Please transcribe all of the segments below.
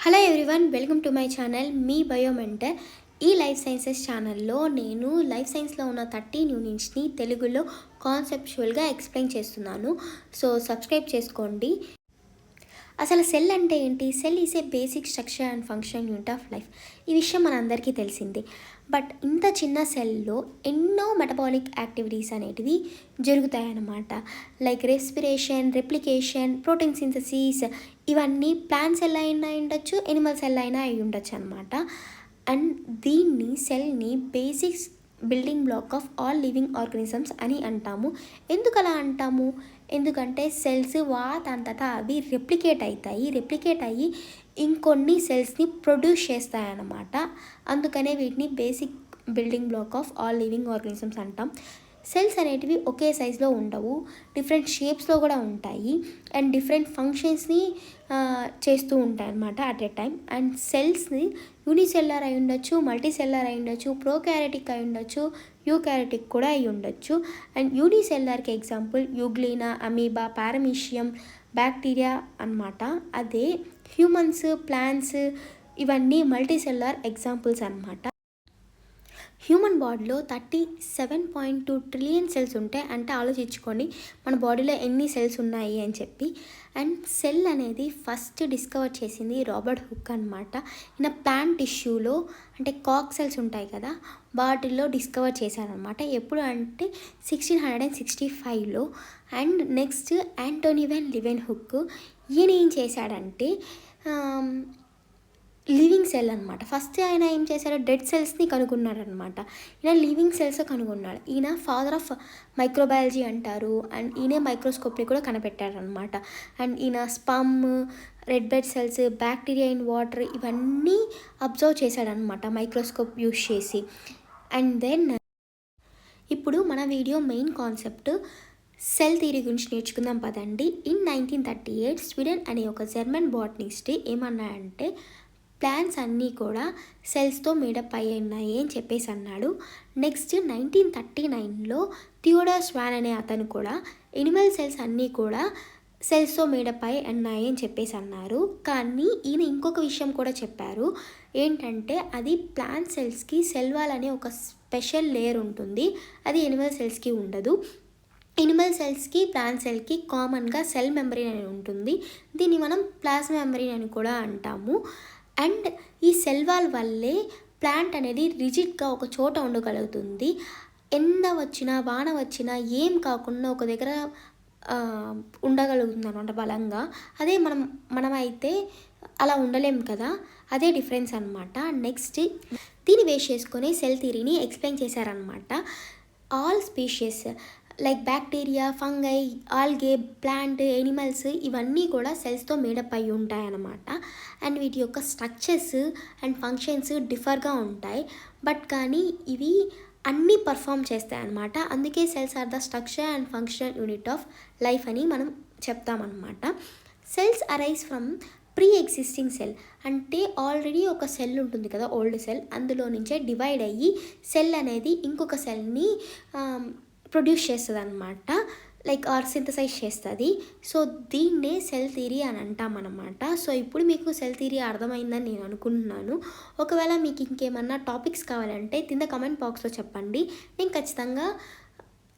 Hello everyone, welcome to my channel మీ Biomentor. ఈ life sciences ఛానల్లో నేను లైఫ్ సైన్స్లో ఉన్న 13 యూనిట్స్ని తెలుగులో కాన్సెప్చువల్గా ఎక్స్ప్లెయిన్ చేస్తున్నాను. సో సబ్స్క్రైబ్ చేసుకోండి. అసలు సెల్ అంటే ఏంటి? Cell is a basic structure and function unit of life. ఈ విషయం మనందరికీ తెలిసిందే. బట్ ఇంత చిన్న సెల్లో ఎన్నో మెటబాలిక్ యాక్టివిటీస్ అనేటివి జరుగుతాయన్నమాట. Like respiration, replication, protein synthesis, ఇవన్నీ ప్లాంట్ సెల్ అయినా ఉండొచ్చు, ఎనిమల్ సెల్ అయినా అయి ఉండొచ్చు అనమాట. అండ్ దీన్ని సెల్ని basics building block of all living organisms అని అంటాము. ఎందుకు అలా అంటాము? ఎందుకంటే సెల్స్ వాటంతటా అవి రెప్లికేట్ అయ్యి ఇంకొన్ని సెల్స్ని ప్రొడ్యూస్ చేస్తాయన్నమాట. అందుకనే వీటిని basic building block of all living organisms అంటాం. సెల్స్ అనేటివి ఒకే సైజులో ఉండవు, డిఫరెంట్ షేప్స్లో కూడా ఉంటాయి అండ్ డిఫరెంట్ ఫంక్షన్స్ని చేస్తూ ఉంటాయి అన్నమాట అట్ ఏ టైం. అండ్ సెల్స్ని యూనిసెల్లార్ అయి ఉండొచ్చు, మల్టీసెల్లార్ అయి ఉండొచ్చు, ప్రోకారియోటిక్ అయి ఉండొచ్చు, యూకారియోటిక్ కూడా అయి ఉండొచ్చు. అండ్ యూనిసెల్లార్కి example euglena, amoeba, paramecium, bacteria అన్నమాట. అదే హ్యూమన్స్, ప్లాంట్స్ ఇవన్నీ మల్టీసెల్లార్ ఎగ్జాంపుల్స్ అన్నమాట. హ్యూమన్ బాడీలో 37.2 ట్రిలియన్ సెల్స్ ఉంటాయి. అంటే ఆలోచించుకొని మన బాడీలో ఎన్ని సెల్స్ ఉన్నాయి అని చెప్పి. అండ్ సెల్ అనేది ఫస్ట్ డిస్కవర్ చేసింది రాబర్ట్ హుక్ అనమాట. ఈయన ప్లాంట్ టిష్యూలో అంటే కాక్ సెల్స్ ఉంటాయి కదా, వాటిల్లో డిస్కవర్ చేశారనమాట. ఎప్పుడు అంటే 1665లో. అండ్ నెక్స్ట్ యాంటోనీ వాన్ లీవెన్హుక్, ఈయన ఏం చేశాడంటే లివింగ్ సెల్ అనమాట. ఫస్ట్ ఆయన ఏం చేశారు, డెడ్ సెల్స్ని కనుగొన్నాడు అనమాట. ఈయన లివింగ్ సెల్స్ కనుగొన్నాడు. ఈయన ఫాదర్ ఆఫ్ మైక్రోబయాలజీ అంటారు. అండ్ ఈయనే మైక్రోస్కోప్ని కూడా కనిపెట్టారు అనమాట. అండ్ ఈయన sperm, red blood cells, bacteria in water ఇవన్నీ అబ్జర్వ్ చేశాడనమాట మైక్రోస్కోప్ యూస్ చేసి. అండ్ దెన్ ఇప్పుడు మన video main concept cell theory గురించి నేర్చుకుందాం పదండి. ఇన్ 1938 స్వీడన్ అనే ఒక జర్మన్ బాటనిస్ట్ ఏమన్నాడంటే ప్లాంట్స్ అన్నీ కూడా సెల్స్తో మేడప్ అయ్యి ఉన్నాయి అని చెప్పేసి అన్నాడు. నెక్స్ట్ 1939లో థియోడర్ స్వాన్ అనే అతను కూడా ఎనిమల్ సెల్స్ అన్నీ కూడా సెల్స్తో మేడప్ అయి ఉన్నాయి అని చెప్పేసి అన్నారు. కానీ ఈయన ఇంకొక విషయం కూడా చెప్పారు. ఏంటంటే అది ప్లాంట్ సెల్స్కి సెల్ వాల్ అనే ఒక స్పెషల్ లేయర్ ఉంటుంది, అది ఎనిమల్ సెల్స్కి ఉండదు. ఎనిమల్ సెల్స్కి, ప్లాంట్ సెల్కి కామన్గా సెల్ మెంబ్రేన్ అని ఉంటుంది. దీన్ని మనం ప్లాస్మా మెంబ్రేన్ అని కూడా అంటాము. అండ్ ఈ సెల్ వాల్ వల్లే ప్లాంట్ అనేది రిజిడ్గా ఒక చోట ఉండగలుగుతుంది. ఎండ వచ్చినా, వాన వచ్చినా ఏం కాకుండా ఒక దగ్గర ఉండగలుగుతుంది అనమాట బలంగా. అదే మనమైతే అలా ఉండలేం కదా, అదే డిఫరెన్స్ అనమాట. నెక్స్ట్ దీన్ని బేస్ చేసుకొని సెల్ థియరీని ఎక్స్ప్లెయిన్ చేశారనమాట. All species like bacteria, fungi, algae, plant, animals ఇవన్నీ కూడా సెల్స్తో మేడప్ అయి ఉంటాయన్నమాట. అండ్ వీటి యొక్క స్ట్రక్చర్స్ అండ్ ఫంక్షన్స్ డిఫర్గా ఉంటాయి. బట్ కానీ ఇవి అన్నీ పర్ఫామ్ చేస్తాయి అన్నమాట. అందుకే cells are the structure and functional unit of life అని మనం చెప్తామన్నమాట. Cells arise from pre existing cell. అంటే ఆల్రెడీ ఒక సెల్ ఉంటుంది కదా, ఓల్డ్ సెల్, అందులో నుంచే డివైడ్ అయ్యి సెల్ అనేది ఇంకొక సెల్ని ప్రొడ్యూస్ చేస్తుంది అనమాట, లైక్ సింథసైజ్ చేస్తుంది. సో దీన్నే సెల్ థియరీ అని అంటామన్నమాట. సో ఇప్పుడు మీకు సెల్ థియరీ అర్థమైందని నేను అనుకుంటున్నాను. ఒకవేళ మీకు ఇంకేమన్నా టాపిక్స్ కావాలంటే కింద కమెంట్ బాక్స్లో చెప్పండి, నేను ఖచ్చితంగా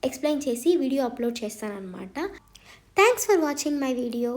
ఎక్స్ప్లెయిన్ చేసి వీడియో అప్లోడ్ చేస్తానన్నమాట. Thanks for watching my video.